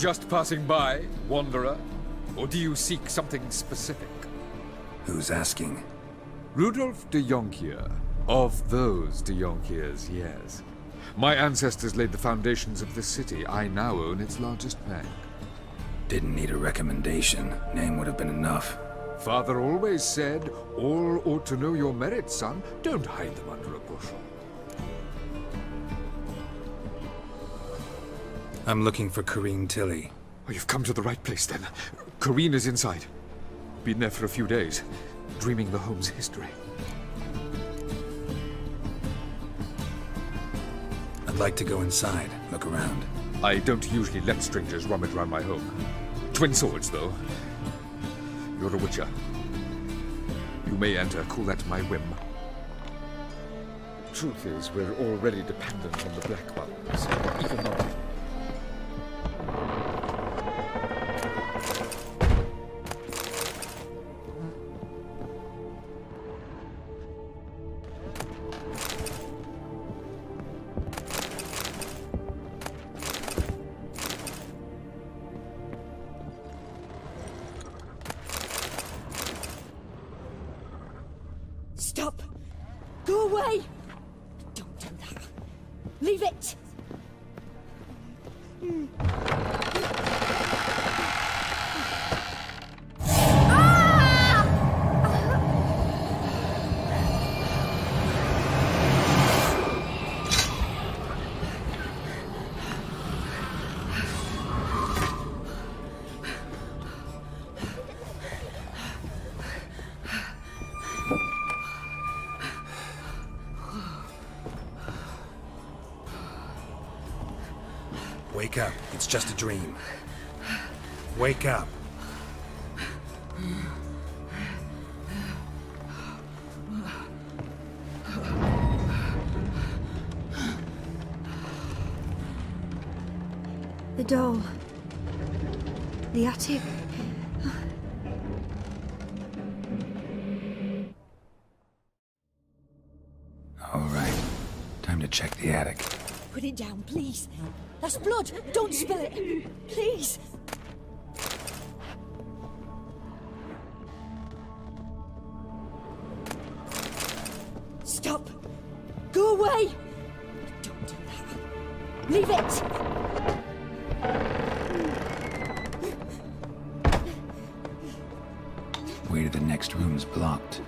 Just passing by, wanderer? Or do you seek something specific? Who's asking? Rudolf de Jonkier. Of those de Jonkiers, yes. My ancestors laid the foundations of this city. I now own its largest bank. Didn't need a recommendation. Name would have been enough. Father always said, all ought to know your merits, son. Don't hide them under a bushel. I'm looking for Corrine Tilly. Oh, you've come to the right place, then. Corrine is inside. Been there for a few days, dreaming the home's history. I'd like to go inside, look around. I don't usually let strangers rummage around my home. Twin swords, though. You're a witcher. You may enter, call at my whim. Truth is, we're already dependent on the black buttons, even though... Stop! Go away! Don't do that. Leave it! Wake up. It's just a dream. Wake up. The doll. The attic. All right. Time to check the attic. Put it down, please. That's blood. Don't spill it. Please. Stop. Go away. Don't do that. Leave it. Way to the next room's blocked.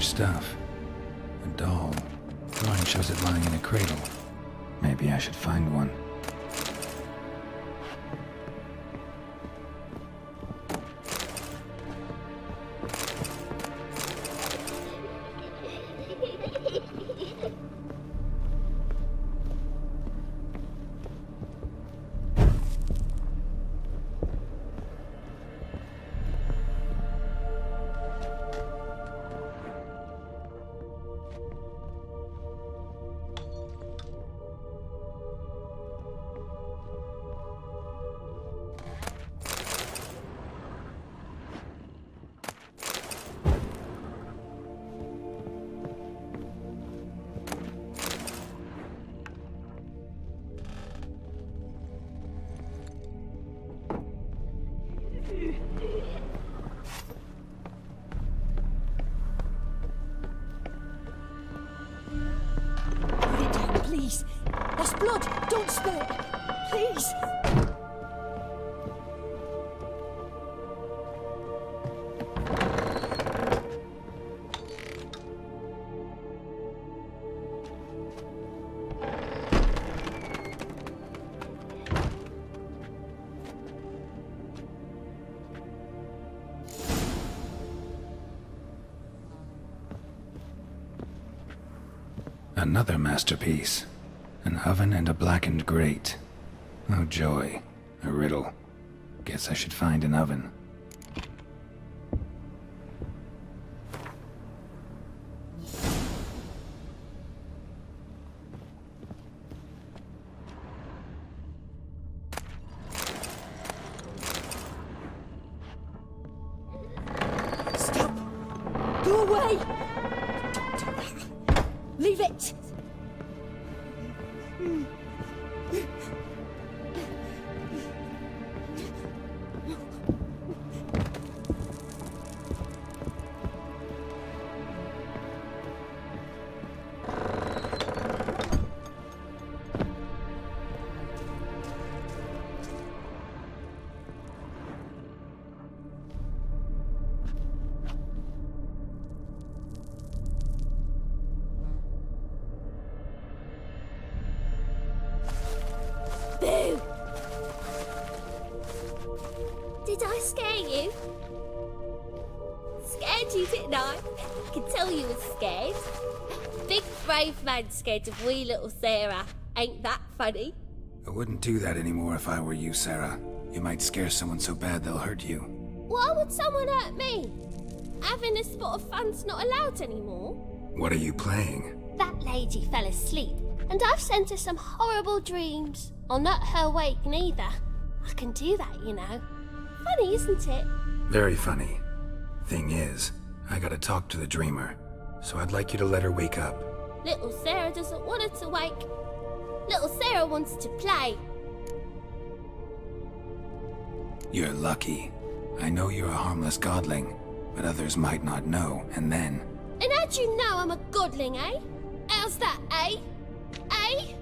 Stuff. A doll. Drawing shows it lying in a cradle. Maybe I should find one. Put it down, please. That's blood. Don't spill it. Please. Another masterpiece. An oven and a blackened grate. Oh joy. A riddle. Guess I should find an oven. Stop. Go away. Don't do that. Leave it. Boo! Did I scare you? Scared you, didn't I? I can tell you were scared. Big brave man scared of wee little Sarah. Ain't that funny? I wouldn't do that anymore if I were you, Sarah. You might scare someone so bad they'll hurt you. Why would someone hurt me? Having a spot of fun's not allowed anymore. What are you playing? That lady fell asleep, and I've sent her some horrible dreams. I'll not her awake neither. I can do that, you know. Funny, isn't it? Very funny. Thing is, I gotta talk to the dreamer, so I'd like you to let her wake up. Little Sarah doesn't want her to wake. Little Sarah wants to play. You're lucky. I know you're a harmless godling, but others might not know, and then... And how'd you know I'm a godling, eh? How's that, eh? Eh?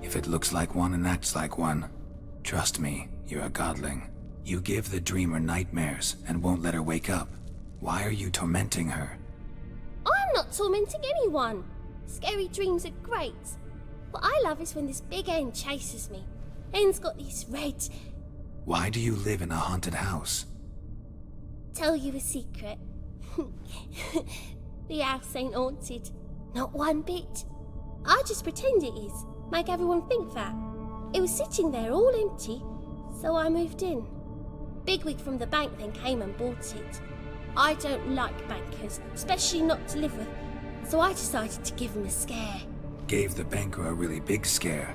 If it looks like one and acts like one, trust me, you're a godling. You give the dreamer nightmares and won't let her wake up. Why are you tormenting her? I'm not tormenting anyone. Scary dreams are great. What I love is when this big hen chases me. Hen's got these red... Why do you live in a haunted house? Tell you a secret. The house ain't haunted. Not one bit. I just pretend it is. Make everyone think that. It was sitting there all empty, so I moved in. Bigwig from the bank then came and bought it. I don't like bankers, especially not to live with, so I decided to give him a scare. Gave the banker a really big scare.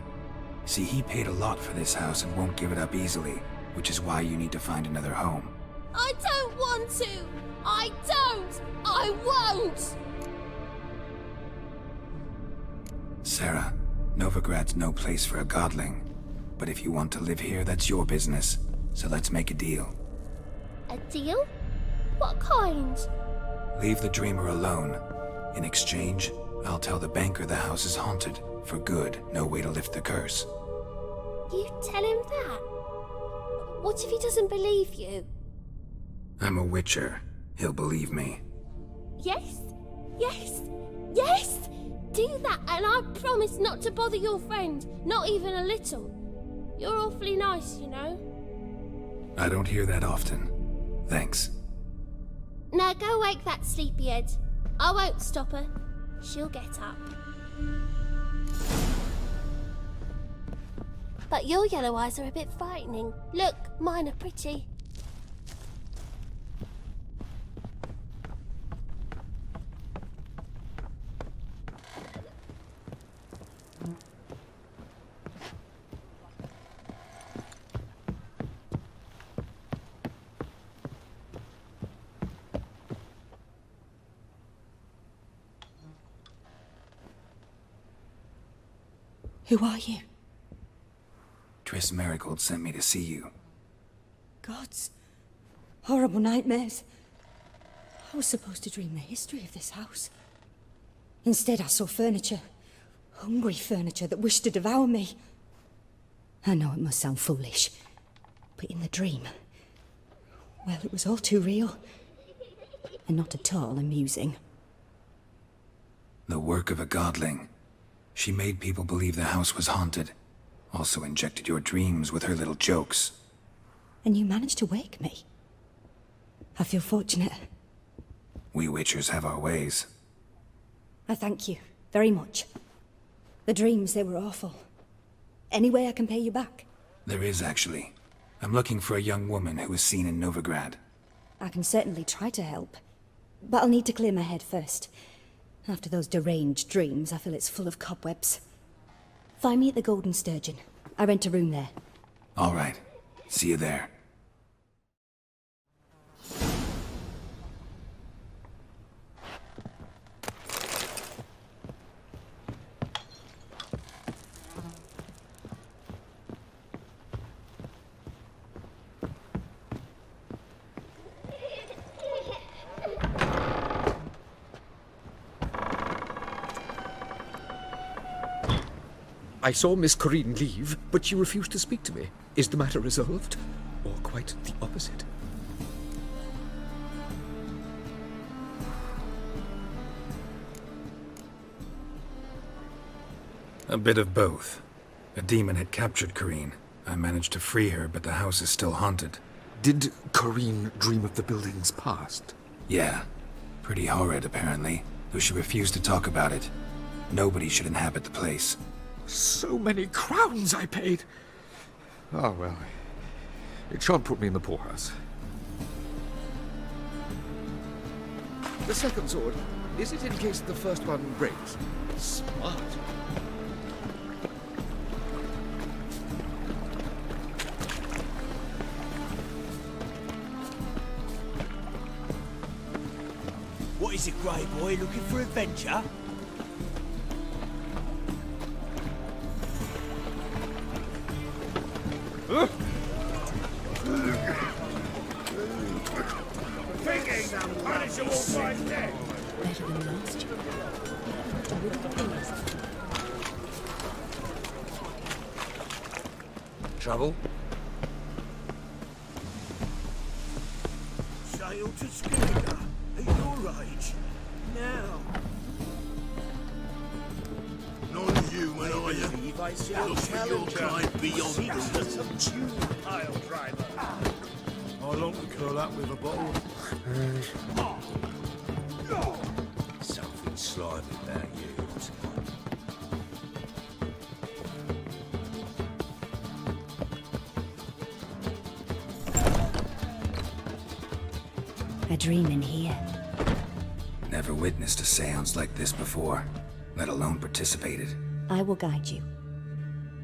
See, he paid a lot for this house and won't give it up easily, which is why you need to find another home. I don't want to! I don't! I won't! Sarah, Novigrad's no place for a godling. But if you want to live here, that's your business. So let's make a deal. A deal? What kind? Leave the dreamer alone. In exchange, I'll tell the banker the house is haunted. For good, no way to lift the curse. You tell him that? What if he doesn't believe you? I'm a witcher. He'll believe me. Yes? Yes? Yes! Do that and I promise not to bother your friend. Not even a little. You're awfully nice, you know. I don't hear that often. Thanks. Now go wake that sleepyhead. I won't stop her. She'll get up. But your yellow eyes are a bit frightening. Look, mine are pretty. Who are you? Triss Marigold sent me to see you. gods. Horrible nightmares. I was supposed to dream the history of this house. Instead, I saw furniture. Hungry furniture that wished to devour me. I know it must sound foolish, but in the dream, well, it was all too real. And not at all amusing. The work of a godling. She made people believe the house was haunted. Also injected your dreams with her little jokes. And you managed to wake me. I feel fortunate. We witchers have our ways. I thank you very much. The dreams, they were awful. Any way I can pay you back? There is, actually. I'm looking for a young woman who was seen in Novigrado. I can certainly try to help. But I'll need to clear my head first. After those deranged dreams, I feel it's full of cobwebs. Find me at the Golden Sturgeon. I rent a room there. All right. See you there. I saw Miss Corinne leave, but she refused to speak to me. Is the matter resolved? Or quite the opposite? A bit of both. A demon had captured Corinne. I managed to free her, but the house is still haunted. Did Corinne dream of the building's past? Yeah. Pretty horrid, apparently, though she refused to talk about it. Nobody should inhabit the place. So many crowns I paid! Oh, well. It shan't put me in the poorhouse. The second sword, is it in case the first one breaks? Smart. What is it, Grey Boy? Looking for adventure? Better than last year. Trouble? Sail to Skellige at your age. Now. Non-human, are you? Look for your kind beyond them. Some tune pile driver. I long to curl up with a bottle. Something slimy about you. A dream in here. Never witnessed a seance like this before, let alone participated. I will guide you.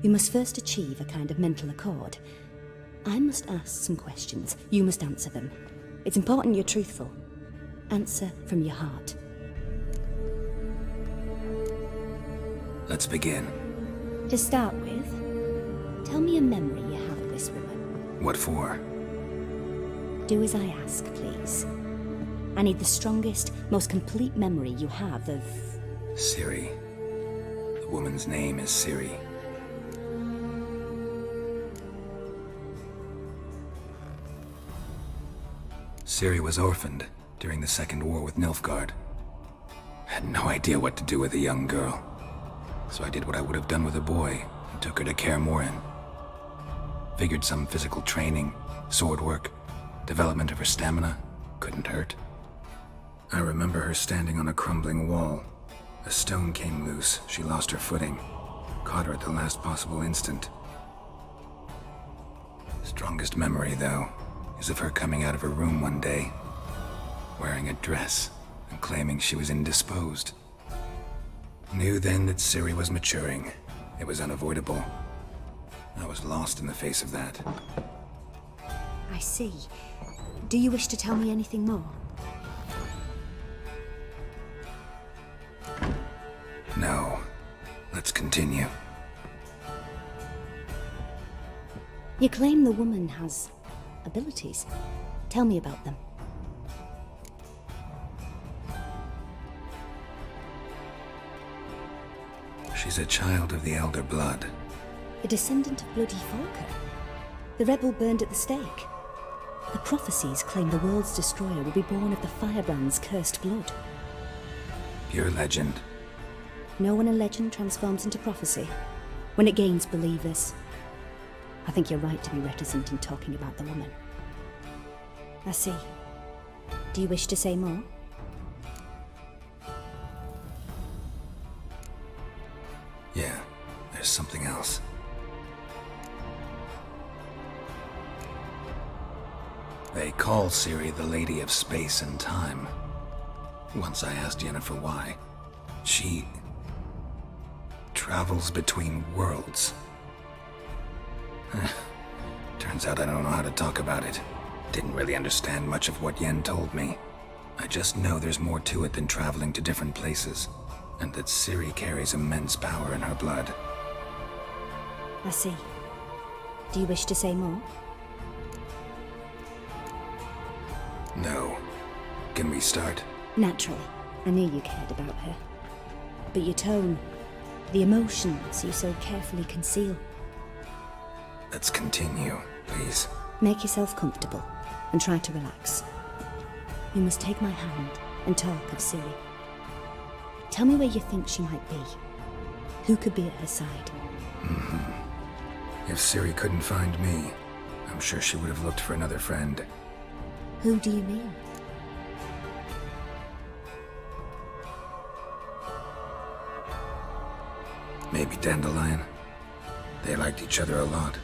You must first achieve a kind of mental accord. I must ask some questions. You must answer them. It's important you're truthful. Answer from your heart. Let's begin. To start with, tell me a memory you have of this woman. What for? Do as I ask, please. I need the strongest, most complete memory you have of... Ciri. The woman's name is Ciri. Ciri was orphaned during the Second War with Nilfgaard. Had no idea what to do with a young girl. So I did what I would have done with a boy and took her to Kaer Morhen. Figured some physical training, sword work, development of her stamina couldn't hurt. I remember her standing on a crumbling wall. A stone came loose, she lost her footing. Caught her at the last possible instant. Strongest memory, though, is of her coming out of her room one day, wearing a dress and claiming she was indisposed. Knew then that Ciri was maturing. It was unavoidable. I was lost in the face of that. I see. Do you wish to tell me anything more? No. Let's continue. You claim the woman has abilities. Tell me about them. She's a child of the Elder Blood. A descendant of bloody Falker. The rebel burned at the stake. The prophecies claim the world's destroyer will be born of the firebrand's cursed blood. Pure legend. Know when a legend transforms into prophecy? When it gains believers. I think you're right to be reticent in talking about the woman. I see. Do you wish to say more? Yeah, there's something else. They call Ciri the Lady of Space and Time. Once I asked Yennefer why. She travels between worlds. Turns out I don't know how to talk about it. Didn't really understand much of what Yen told me. I just know there's more to it than traveling to different places, and that Ciri carries immense power in her blood. I see. Do you wish to say more? No. Can we start? Naturally. I knew you cared about her. But your tone, the emotions you so carefully conceal. Let's continue, please. Make yourself comfortable and try to relax. You must take my hand and talk of Ciri. Tell me where you think she might be. Who could be at her side? If Ciri couldn't find me, I'm sure she would have looked for another friend. Who do you mean? Maybe Dandelion. They liked each other a lot.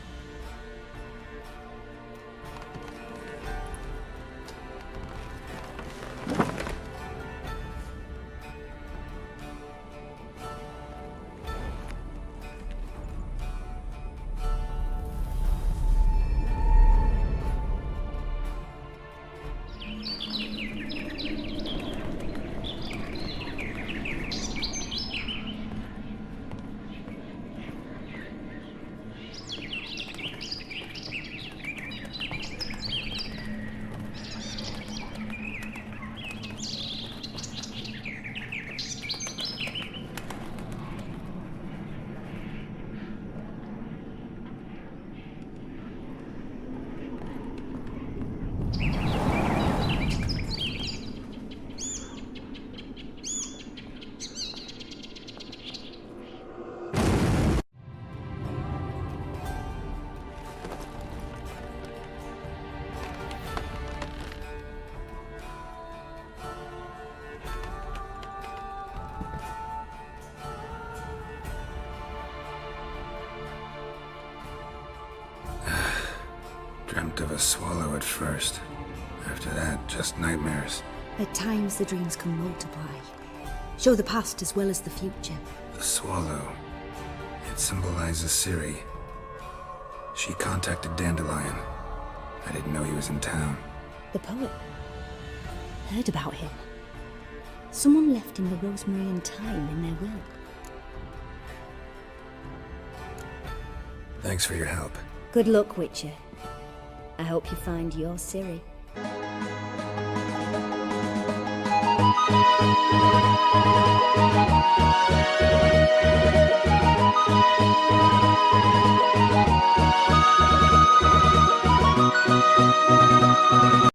Dreamt of a swallow at first. After that, just nightmares. At times the dreams can multiply. Show the past as well as the future. The swallow. It symbolizes Ciri. She contacted Dandelion. I didn't know he was in town. The poet. Heard about him. Someone left him the rosemary and thyme in their will. Thanks for your help. Good luck, Witcher. I hope you find your Ciri.